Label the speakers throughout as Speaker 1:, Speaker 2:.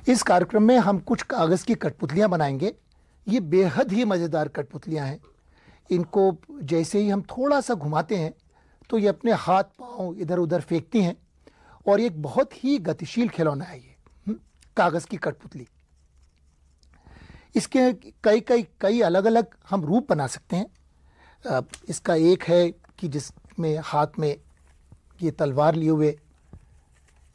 Speaker 1: इस कार्यक्रम में हम कुछ कागज की कठपुतलियां बनाएंगे। ये बेहद ही मजेदार कठपुतलियां हैं। इनको जैसे ही हम थोड़ा सा घुमाते हैं तो ये अपने हाथ पांव इधर उधर फेंकती हैं और एक बहुत ही गतिशील खिलौना है ये कागज की कठपुतली। इसके कई कई कई अलग अलग हम रूप बना सकते हैं। इसका एक है कि जिसमें हाथ में ये तलवार लिए हुए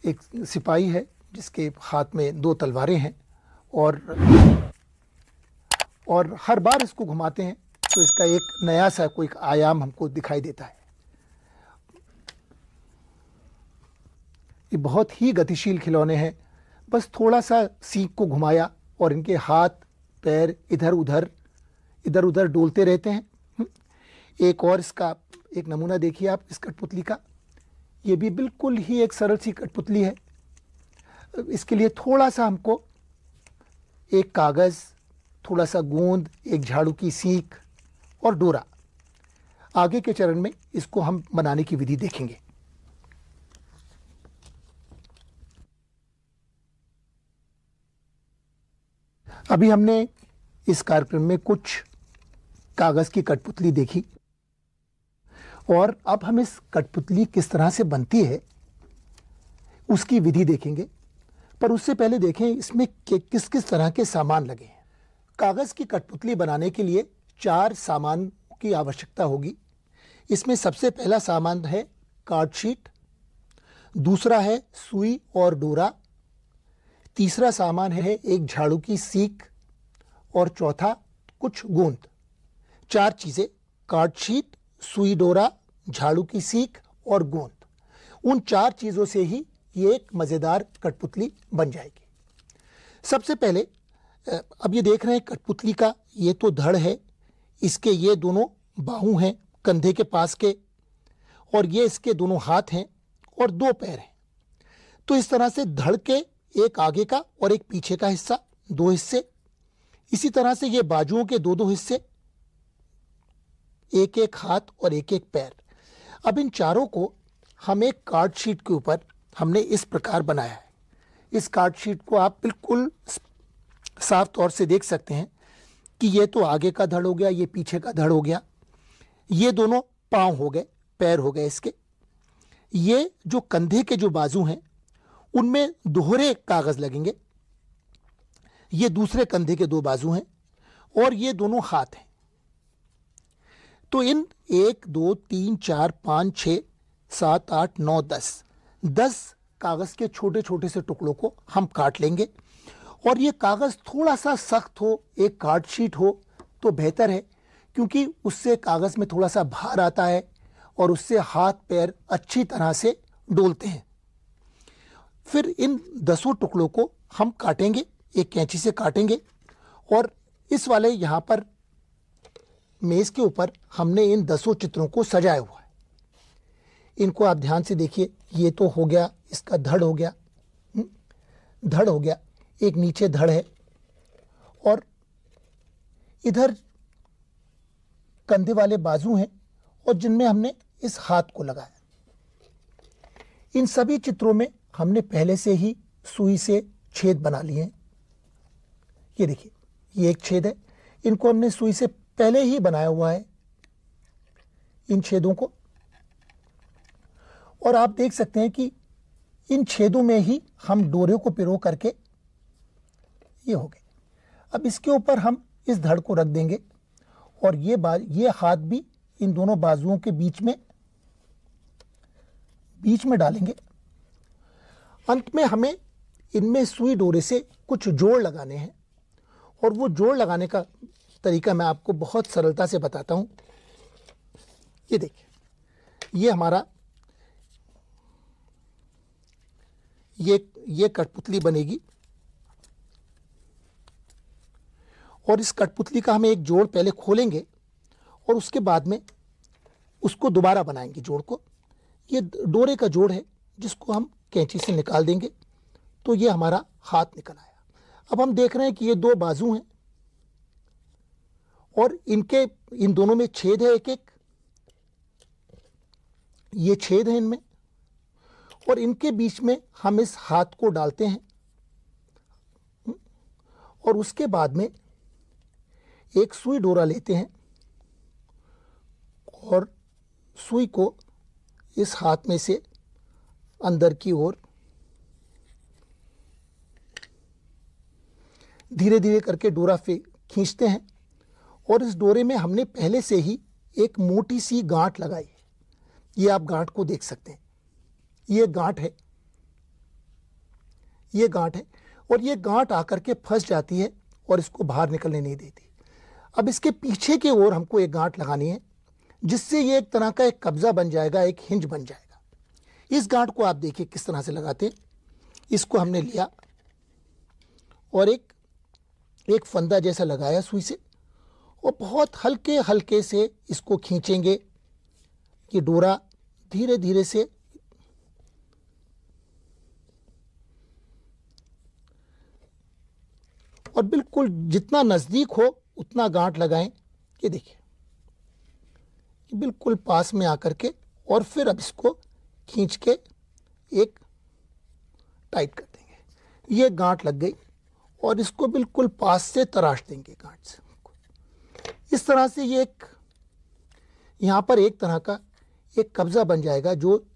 Speaker 1: एक सिपाही है जिसके हाथ में 2 तलवारें हैं और हर बार इसको घुमाते हैं तो इसका एक नया सा कोई आयाम हमको दिखाई देता है। ये बहुत ही गतिशील खिलौने हैं। बस थोड़ा सा सीख को घुमाया और इनके हाथ पैर इधर उधर डोलते रहते हैं। एक और इसका एक नमूना देखिए आप इस कठपुतली का। ये भी बिल्कुल ही एक सरल सी कठपुतली है। इसके लिए थोड़ा सा हमको एक कागज, थोड़ा सा गोंद, एक झाड़ू की सीख और डोरा। आगे के चरण में इसको हम बनाने की विधि देखेंगे। अभी हमने इस कार्यक्रम में कुछ कागज की कठपुतली देखी और अब हम इस कठपुतली किस तरह से बनती है उसकी विधि देखेंगे। पर उससे पहले देखें इसमें किस किस तरह के सामान लगे हैं। कागज की कठपुतली बनाने के लिए 4 सामान की आवश्यकता होगी। इसमें सबसे पहला सामान है कार्ड शीट, दूसरा है सुई और डोरा, तीसरा सामान है एक झाड़ू की सीख और चौथा कुछ गोंद। 4 चीजें, कार्ड शीट, सुई डोरा, झाड़ू की सीख और गोंद। उन 4 चीजों से ही ये एक मजेदार कठपुतली बन जाएगी। सबसे पहले अब ये देख रहे हैं कठपुतली का ये तो धड़ है, इसके ये दोनों बाहु हैं कंधे के पास के, और ये इसके दोनों हाथ हैं और 2 पैर हैं। तो इस तरह से धड़ के एक आगे का और एक पीछे का हिस्सा, 2 हिस्से। इसी तरह से ये बाजुओं के 2-2 हिस्से, एक एक हाथ और एक एक पैर। अब इन चारों को हम एक कार्ड शीट के ऊपर हमने इस प्रकार बनाया है। इस कार्ड शीट को आप बिल्कुल साफ तौर से देख सकते हैं कि ये तो आगे का धड़ हो गया, ये पीछे का धड़ हो गया, ये दोनों पांव हो गए, पैर हो गए इसके। ये जो कंधे के जो बाजू हैं उनमें दोहरे कागज लगेंगे, ये दूसरे कंधे के 2 बाजू हैं और ये दोनों हाथ हैं। तो इन 1 2 3 4 5 6 7 8 9 10 कागज के छोटे छोटे से टुकड़ों को हम काट लेंगे। और ये कागज थोड़ा सा सख्त हो, एक कार्ड शीट हो तो बेहतर है, क्योंकि उससे कागज में थोड़ा सा भार आता है और उससे हाथ पैर अच्छी तरह से डोलते हैं। फिर इन 10 टुकड़ों को हम काटेंगे, एक कैंची से काटेंगे। और इस वाले यहाँ पर मेज के ऊपर हमने इन 10 चित्रों को सजाया हुआ है। इनको आप ध्यान से देखिए। ये तो हो गया, इसका धड़ हो गया, धड़ हो गया, एक नीचे धड़ है और इधर कंधे वाले बाजू हैं और जिनमें हमने इस हाथ को लगाया। इन सभी चित्रों में हमने पहले से ही सुई से छेद बना लिए हैं। ये देखिए, ये एक छेद है, इनको हमने सुई से पहले ही बनाया हुआ है, इन छेदों को। और आप देख सकते हैं कि इन छेदों में ही हम डोरे को पिरो करके ये हो गए। अब इसके ऊपर हम इस धड़ को रख देंगे और ये हाथ भी इन दोनों बाजुओं के बीच में डालेंगे। अंत में हमें इनमें सुई डोरे से कुछ जोड़ लगाने हैं और वो जोड़ लगाने का तरीका मैं आपको बहुत सरलता से बताता हूं। ये देखिए, ये हमारा ये कठपुतली बनेगी और इस कठपुतली का हम एक जोड़ पहले खोलेंगे और उसके बाद में उसको दोबारा बनाएंगे जोड़ को। ये डोरे का जोड़ है जिसको हम कैंची से निकाल देंगे तो ये हमारा हाथ निकल आया। अब हम देख रहे हैं कि ये 2 बाजू हैं और इन दोनों में छेद है, एक एक ये छेद है इनमें, और इनके बीच में हम इस हाथ को डालते हैं और उसके बाद में एक सुई डोरा लेते हैं और सुई को इस हाथ में से अंदर की ओर धीरे धीरे करके डोरा खींचते हैं और इस डोरे में हमने पहले से ही एक मोटी सी गांठ लगाई है। ये आप गांठ को देख सकते हैं, ये गांठ है, ये गांठ है और ये गांठ आकर के फंस जाती है और इसको बाहर निकलने नहीं देती। अब इसके पीछे की ओर हमको एक गांठ लगानी है जिससे ये एक तरह का एक कब्जा बन जाएगा, एक हिंज बन जाएगा। इस गांठ को आप देखिए किस तरह से लगाते हैं। इसको हमने लिया और एक फंदा जैसा लगाया सुई से और बहुत हल्के हल्के से इसको खींचेंगे। ये डोरा धीरे धीरे से और बिल्कुल जितना नज़दीक हो उतना गांठ लगाएं। ये देखिए बिल्कुल पास में आकर के और फिर अब इसको खींच के एक टाइट कर देंगे। ये गांठ लग गई और इसको बिल्कुल पास से तराश देंगे गांठ से। इस तरह से ये यहाँ पर एक तरह का एक कब्जा बन जाएगा जो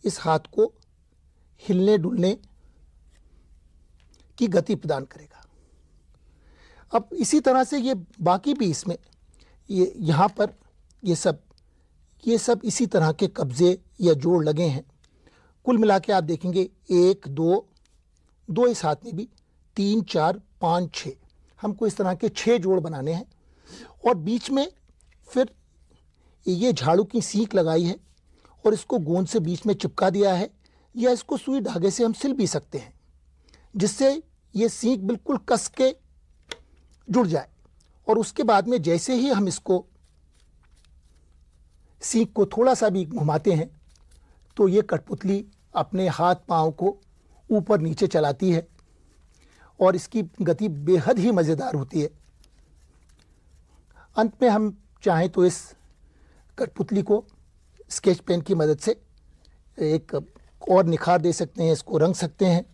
Speaker 1: इस हाथ को हिलने डुलने की गति प्रदान करेगा। अब इसी तरह से ये बाकी भी इसमें ये यहाँ पर ये सब इसी तरह के कब्जे या जोड़ लगे हैं। कुल मिला के आप देखेंगे 1 2 इस हाथ में भी 3 4 5 6 हमको इस तरह के 6 जोड़ बनाने हैं और बीच में फिर ये झाड़ू की सीख लगाई है और इसको गोंद से बीच में चिपका दिया है या इसको सुई धागे से हम सिल भी सकते हैं जिससे ये सीख बिल्कुल कस के जुड़ जाए। और उसके बाद में जैसे ही हम इसको सीख को थोड़ा सा भी घुमाते हैं तो ये कठपुतली अपने हाथ पांव को ऊपर नीचे चलाती है और इसकी गति बेहद ही मज़ेदार होती है। अंत में हम चाहें तो इस कठपुतली को स्केच पेन की मदद से एक और निखार दे सकते हैं, इसको रंग सकते हैं।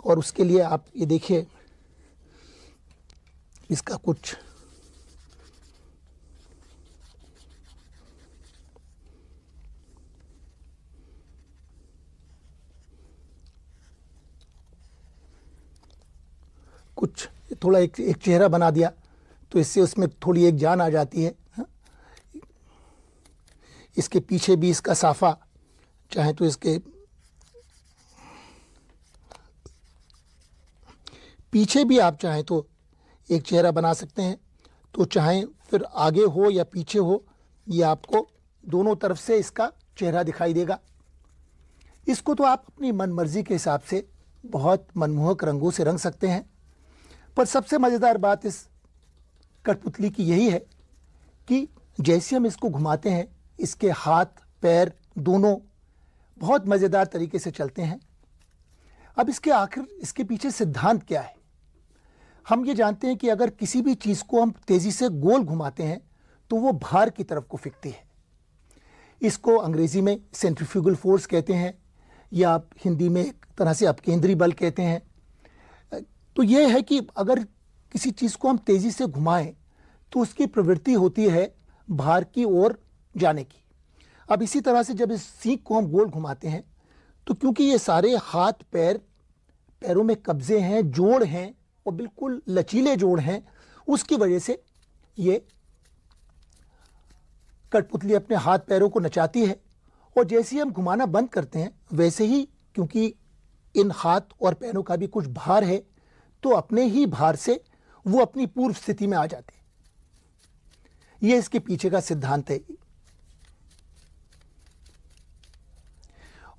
Speaker 1: और उसके लिए आप ये देखिए इसका कुछ थोड़ा एक चेहरा बना दिया तो इससे उसमें थोड़ी एक जान आ जाती है। हाँ? इसके पीछे भी इसका साफा चाहे तो इसके पीछे भी आप चाहें तो एक चेहरा बना सकते हैं। तो चाहे फिर आगे हो या पीछे हो ये आपको दोनों तरफ से इसका चेहरा दिखाई देगा। इसको तो आप अपनी मन मर्जी के हिसाब से बहुत मनमोहक रंगों से रंग सकते हैं। पर सबसे मज़ेदार बात इस कठपुतली की यही है कि जैसे हम इसको घुमाते हैं इसके हाथ पैर दोनों बहुत मज़ेदार तरीके से चलते हैं। अब इसके आखिर इसके पीछे सिद्धांत क्या है? हम ये जानते हैं कि अगर किसी भी चीज़ को हम तेज़ी से गोल घुमाते हैं तो वो भार की तरफ को फेंकती है। इसको अंग्रेज़ी में सेंट्रीफ्यूगल फोर्स कहते हैं या आप हिंदी में एक तरह से अपकेंद्री बल कहते हैं। तो ये है कि अगर किसी चीज़ को हम तेज़ी से घुमाएं तो उसकी प्रवृत्ति होती है भार की ओर जाने की। अब इसी तरह से जब इस सीख को हम गोल घुमाते हैं तो क्योंकि ये सारे हाथ पैरों में कब्जे हैं, जोड़ हैं और बिल्कुल लचीले जोड़ हैं, उसकी वजह से ये कठपुतली अपने हाथ पैरों को नचाती है। और जैसे ही हम घुमाना बंद करते हैं वैसे ही क्योंकि इन हाथ और पैरों का भी कुछ भार है तो अपने ही भार से वो अपनी पूर्व स्थिति में आ जाते हैं। ये इसके पीछे का सिद्धांत है।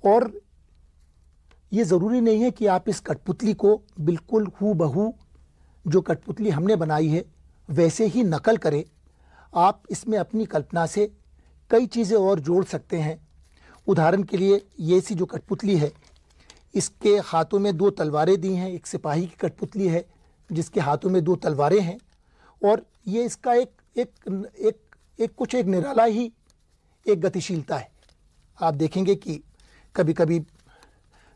Speaker 1: और ये ज़रूरी नहीं है कि आप इस कठपुतली को बिल्कुल हूबहू जो कठपुतली हमने बनाई है वैसे ही नकल करें। आप इसमें अपनी कल्पना से कई चीज़ें और जोड़ सकते हैं। उदाहरण के लिए ये सी जो कठपुतली है इसके हाथों में 2 तलवारें दी हैं। एक सिपाही की कठपुतली है जिसके हाथों में 2 तलवारें हैं और ये इसका एक निराला ही एक गतिशीलता है। आप देखेंगे कि कभी कभी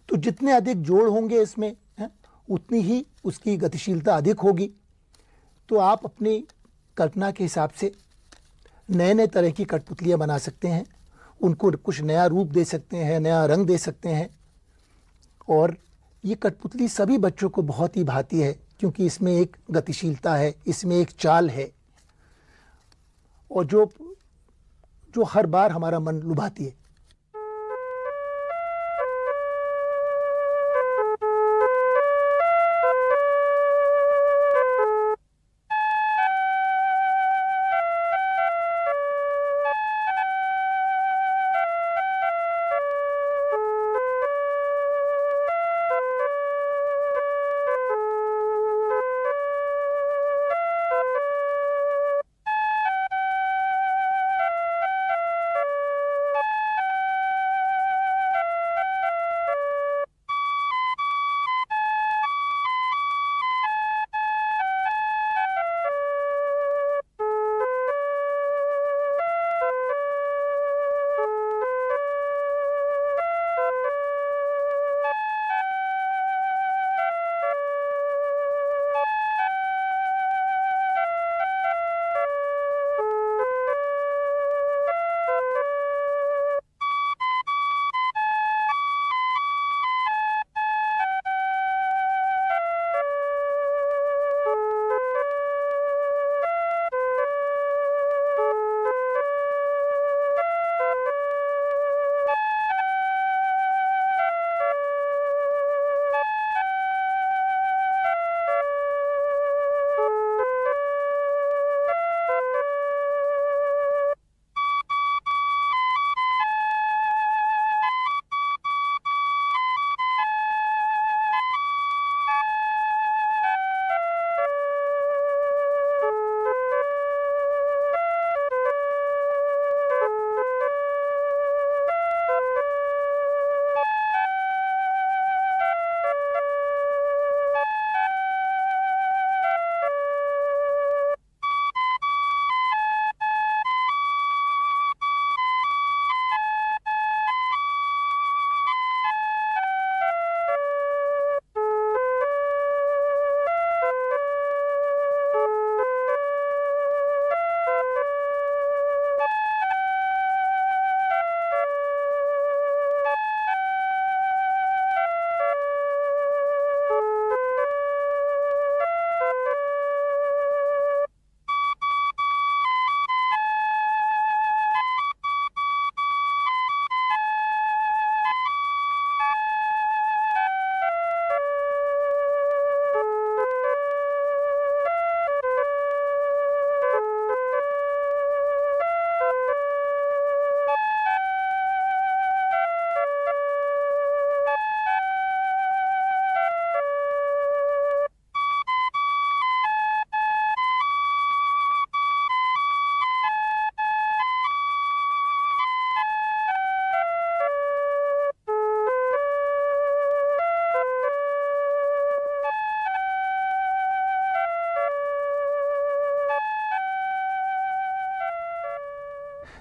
Speaker 1: तो जितने अधिक जोड़ होंगे इसमें उतनी ही उसकी गतिशीलता अधिक होगी। तो आप अपनी कल्पना के हिसाब से नए नए तरह की कठपुतलियाँ बना सकते हैं, उनको कुछ नया रूप दे सकते हैं, नया रंग दे सकते हैं। और ये कठपुतली सभी बच्चों को बहुत ही भाती है, क्योंकि इसमें एक गतिशीलता है, इसमें एक चाल है, और जो हर बार हमारा मन लुभाती है।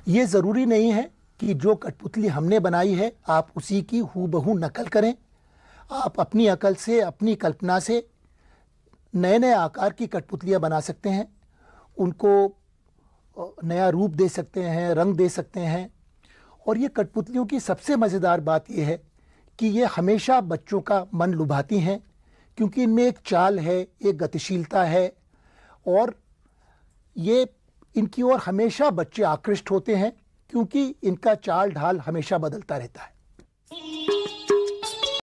Speaker 1: ये ज़रूरी नहीं है कि जो कठपुतली हमने बनाई है आप उसी की हूबहू नकल करें। आप अपनी अकल से, अपनी कल्पना से नए नए आकार की कठपुतलियाँ बना सकते हैं, उनको नया रूप दे सकते हैं, रंग दे सकते हैं। और ये कठपुतलियों की सबसे मज़ेदार बात यह है कि ये हमेशा बच्चों का मन लुभाती हैं, क्योंकि इनमें एक चाल है, एक गतिशीलता है, और ये इनकी ओर हमेशा बच्चे आकृष्ट होते हैं, क्योंकि इनका चाल ढाल हमेशा बदलता रहता है।